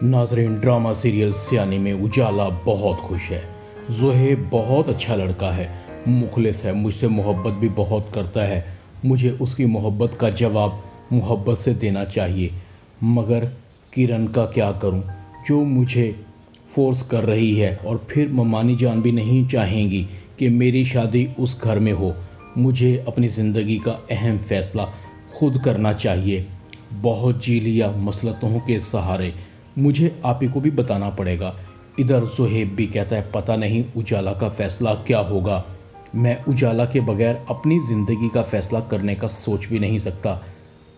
नाजरीन, drama serial सियानी में उजाला बहुत खुश है। ज़ोहेब बहुत अच्छा लड़का है, मुखलिस है, मुझसे मोहब्बत भी बहुत करता है। मुझे उसकी मोहब्बत का जवाब मोहब्बत से देना चाहिए, मगर किरण का क्या करूं, जो मुझे फोर्स कर रही है। और फिर ममानी जान भी नहीं चाहेंगी कि मेरी शादी उस घर में हो। मुझे अपनी ज़िंदगी का अहम फ़ैसला खुद करना चाहिए। बहुत जी लिया मसलतों के सहारे, मुझे आप ही को भी बताना पड़ेगा। इधर ज़ोहेब भी कहता है पता नहीं उजाला का फ़ैसला क्या होगा। मैं उजाला के बगैर अपनी ज़िंदगी का फ़ैसला करने का सोच भी नहीं सकता।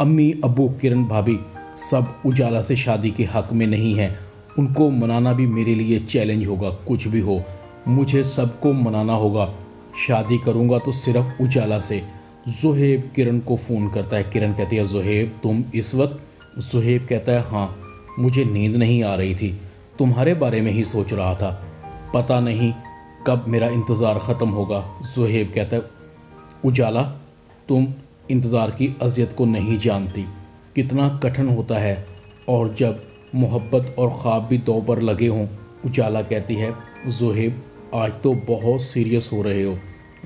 अम्मी, अब्बू, किरण भाभी सब उजाला से शादी के हक़ में नहीं हैं। उनको मनाना भी मेरे लिए चैलेंज होगा। कुछ भी हो, मुझे सबको मनाना होगा। शादी करूँगा तो सिर्फ उजाला से। ज़ोहेब किरण को फ़ोन करता है। किरण कहती है ज़ोहेब तुम इस वक्त। ज़ोहेब कहता है हाँ, मुझे नींद नहीं आ रही थी, तुम्हारे बारे में ही सोच रहा था। पता नहीं कब मेरा इंतज़ार ख़त्म होगा। ज़ोहेब कहता है उजाला, तुम इंतज़ार की अज़ियत को नहीं जानती, कितना कठिन होता है, और जब मोहब्बत और ख्वाब भी दो पर लगे हों। उजाला कहती है ज़ोहेब आज तो बहुत सीरियस हो रहे हो।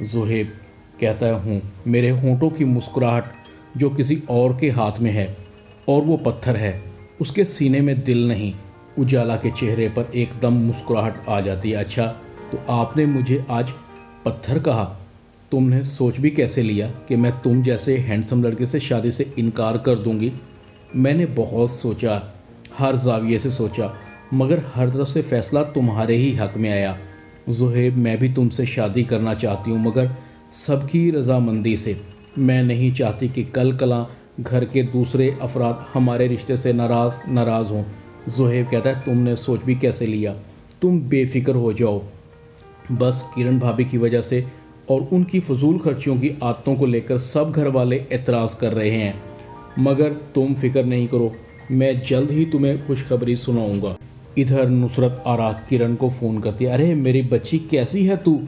ज़ोहेब कहता है हूँ, मेरे होंठों की मुस्कुराहट जो किसी और के हाथ में है, और वो पत्थर है, उसके सीने में दिल नहीं। उजाला के चेहरे पर एकदम मुस्कुराहट आ जाती है। अच्छा, तो आपने मुझे आज पत्थर कहा? तुमने सोच भी कैसे लिया कि मैं तुम जैसे हैंडसम लड़के से शादी से इनकार कर दूंगी? मैंने बहुत सोचा, हर जाविये से सोचा, मगर हर तरफ से फ़ैसला तुम्हारे ही हक़ में आया। ज़ोहेब, मैं भी तुमसे शादी करना चाहती हूँ, मगर सबकी रजामंदी से। मैं नहीं चाहती कि कल कला घर के दूसरे अफराद हमारे रिश्ते से नाराज़ हों। ज़ोहेब कहता है तुमने सोच भी कैसे लिया? तुम बेफिक्र हो जाओ। बस किरण भाभी की वजह से और उनकी फजूल खर्चियों की आदतों को लेकर सब घर वाले एतराज़ कर रहे हैं, मगर तुम फिक्र नहीं करो, मैं जल्द ही तुम्हें खुशखबरी सुनाऊंगा। इधर नुसरत आरा किरण को फ़ोन करती है। अरे मेरी बच्ची, कैसी है तू?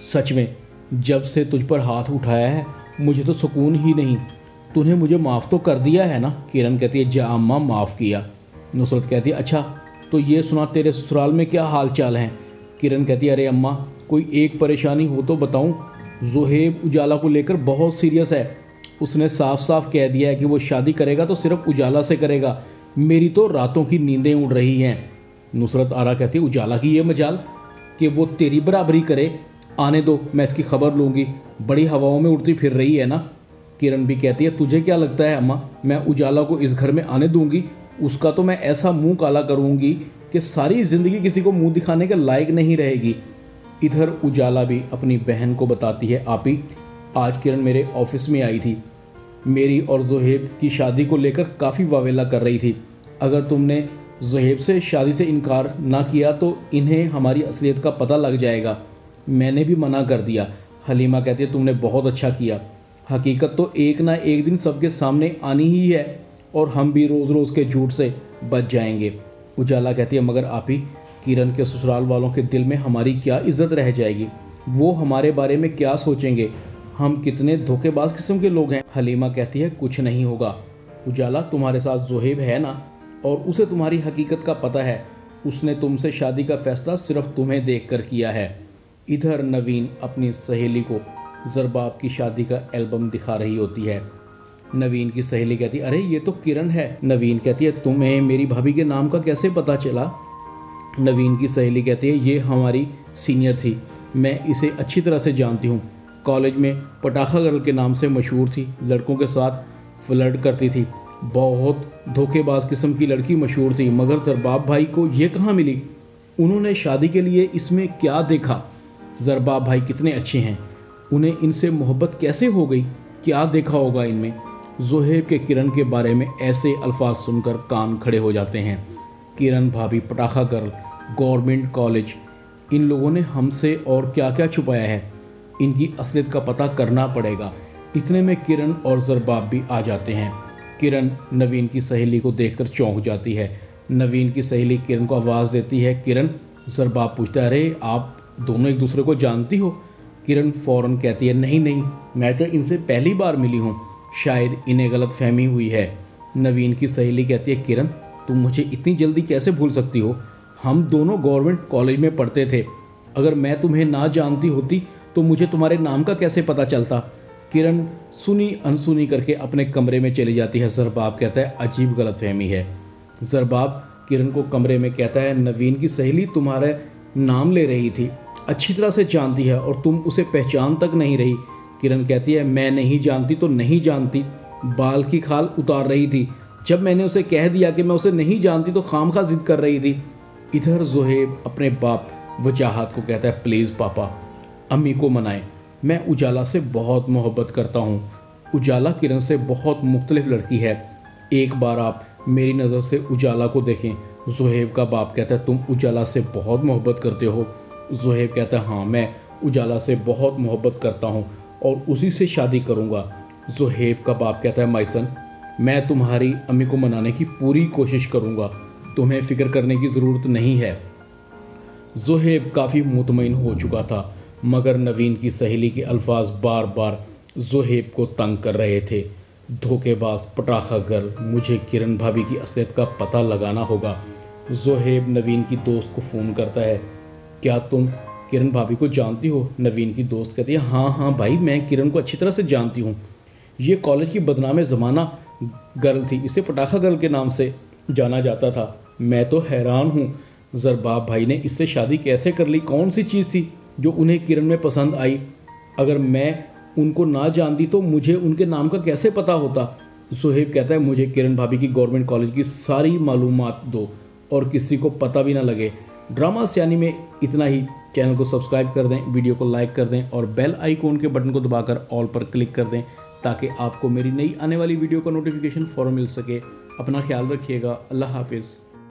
सच में जब से तुझ पर हाथ उठाया है मुझे तो सुकून ही नहीं। तूने मुझे माफ़ तो कर दिया है ना? किरण कहती है जा अम्मा, माफ़ किया। नुसरत कहती है अच्छा, तो ये सुना तेरे ससुराल में क्या हाल चाल हैं? किरण कहती है अरे अम्मा, कोई एक परेशानी हो तो बताऊं। ज़ोहेब उजाला को लेकर बहुत सीरियस है। उसने साफ साफ कह दिया है कि वो शादी करेगा तो सिर्फ उजाला से करेगा। मेरी तो रातों की नींदें उड़ रही हैं। नुसरत आरा कहती है उजाला की ये मजाल कि वो तेरी बराबरी करे? आने दो, मैं इसकी खबर लूँगी। बड़ी हवाओं में उड़ती फिर रही है ना। किरण भी कहती है तुझे क्या लगता है अम्मा, मैं उजाला को इस घर में आने दूंगी? उसका तो मैं ऐसा मुंह काला करूंगी कि सारी ज़िंदगी किसी को मुंह दिखाने के लायक नहीं रहेगी। इधर उजाला भी अपनी बहन को बताती है आपी, आज किरण मेरे ऑफिस में आई थी, मेरी और ज़ोहेब की शादी को लेकर काफ़ी वावेला कर रही थी। अगर तुमने ज़ोहेब से शादी से इनकार ना किया तो इन्हें हमारी असलियत का पता लग जाएगा। मैंने भी मना कर दिया। हलीमा कहती है तुमने बहुत अच्छा किया। हकीकत तो एक ना एक दिन सबके सामने आनी ही है, और हम भी रोज़ रोज़ के झूठ से बच जाएंगे। उजाला कहती है मगर आप ही, किरण के ससुराल वालों के दिल में हमारी क्या इज्जत रह जाएगी? वो हमारे बारे में क्या सोचेंगे? हम कितने धोखेबाज किस्म के लोग हैं। हलीमा कहती है कुछ नहीं होगा। उजाला, तुम्हारे साथ ज़ोहेब है ना, और उसे तुम्हारी हकीकत का पता है। उसने तुमसे शादी का फ़ैसला सिर्फ तुम्हें देख कर किया है। इधर नवीन अपनी सहेली को ज़रबाब की शादी का एल्बम दिखा रही होती है। नवीन की सहेली कहती है अरे ये तो किरण है। नवीन कहती है तुम्हें मेरी भाभी के नाम का कैसे पता चला? नवीन की सहेली कहती है ये हमारी सीनियर थी, मैं इसे अच्छी तरह से जानती हूँ। कॉलेज में पटाखा गर्ल के नाम से मशहूर थी, लड़कों के साथ फ्लर्ट करती थी, बहुत धोखेबाज किस्म की लड़की मशहूर थी। मगर ज़रबाब भाई को ये कहाँ मिली? उन्होंने शादी के लिए इसमें क्या देखा? ज़रबाब भाई कितने अच्छे हैं, उन्हें इनसे मोहब्बत कैसे हो गई? क्या देखा होगा इनमें? ज़ोहेब के किरण के बारे में ऐसे अल्फाज सुनकर कान खड़े हो जाते हैं। किरण भाभी, पटाखा गर्ल, गवर्नमेंट कॉलेज, इन लोगों ने हमसे और क्या क्या छुपाया है? इनकी असलियत का पता करना पड़ेगा। इतने में किरण और ज़रबाब भी आ जाते हैं। किरण नवीन की सहेली को देखकर चौंक जाती है। नवीन की सहेली किरण को आवाज़ देती है किरण। ज़रबाब पूछता है अरे आप दोनों एक दूसरे को जानती हो? किरण फ़ौरन कहती है नहीं नहीं, मैं तो इनसे पहली बार मिली हूँ, शायद इन्हें गलत फहमी हुई है। नवीन की सहेली कहती है किरण तुम मुझे इतनी जल्दी कैसे भूल सकती हो? हम दोनों गवर्नमेंट कॉलेज में पढ़ते थे। अगर मैं तुम्हें ना जानती होती तो मुझे तुम्हारे नाम का कैसे पता चलता? किरण सुनी अनसुनी करके अपने कमरे में चली जाती है। ज़रबाब कहता है अजीब गलतफहमी है। ज़रबाब किरण को कमरे में कहता है नवीन की सहेली तुम्हारे नाम ले रही थी, अच्छी तरह से जानती है और तुम उसे पहचान तक नहीं रही। किरण कहती है मैं नहीं जानती तो नहीं जानती, बाल की खाल उतार रही थी। जब मैंने उसे कह दिया कि मैं उसे नहीं जानती तो खामखा जिद कर रही थी। इधर ज़ुहैब अपने बाप वजाहत को कहता है प्लीज़ पापा अम्मी को मनाएं, मैं उजाला से बहुत मोहब्बत करता हूँ। उजाला किरण से बहुत मुख्तलिफ लड़की है, एक बार आप मेरी नज़र से उजाला को देखें। ज़ुहैब का बाप कहता है तुम उजाला से बहुत मोहब्बत करते हो? ज़ुहैब कहता है हाँ मैं उजाला से बहुत मोहब्बत करता हूँ और उसी से शादी करूँगा। ज़ुहैब का बाप कहता है माइसन मैं तुम्हारी अम्मी को मनाने की पूरी कोशिश करूँगा, तुम्हें फ़िक्र करने की ज़रूरत नहीं है। ज़ुहैब काफ़ी मुतमईन हो चुका था मगर नवीन की सहेली के अल्फाज बार बार ज़ुहैब को तंग कर रहे थे। धोखेबाज पटाखा गर्ल, मुझे किरण भाभी की असलियत का पता लगाना होगा। ज़ुहैब नवीन की दोस्त को फ़ोन करता है, क्या तुम किरण भाभी को जानती हो? नवीन की दोस्त कहती है हाँ हाँ भाई मैं किरण को अच्छी तरह से जानती हूँ, ये कॉलेज की बदनाम ज़माना गर्ल थी, इसे पटाखा गर्ल के नाम से जाना जाता था। मैं तो हैरान हूँ ज़रबाब भाई ने इससे शादी कैसे कर ली, कौन सी चीज़ थी जो उन्हें किरण में पसंद आई? अगर मैं उनको ना जानती तो मुझे उनके नाम का कैसे पता होता? ज़ुहैब कहता है मुझे किरण भाभी की गवर्नमेंट कॉलेज की सारी मालूमात दो और किसी को पता भी ना लगे। ड्रामा सियानी में इतना ही। चैनल को सब्सक्राइब कर दें, वीडियो को लाइक कर दें और बेल आइकॉन के बटन को दबाकर ऑल पर क्लिक कर दें ताकि आपको मेरी नई आने वाली वीडियो का नोटिफिकेशन फ़ौरन मिल सके। अपना ख्याल रखिएगा। अल्लाह हाफिज़।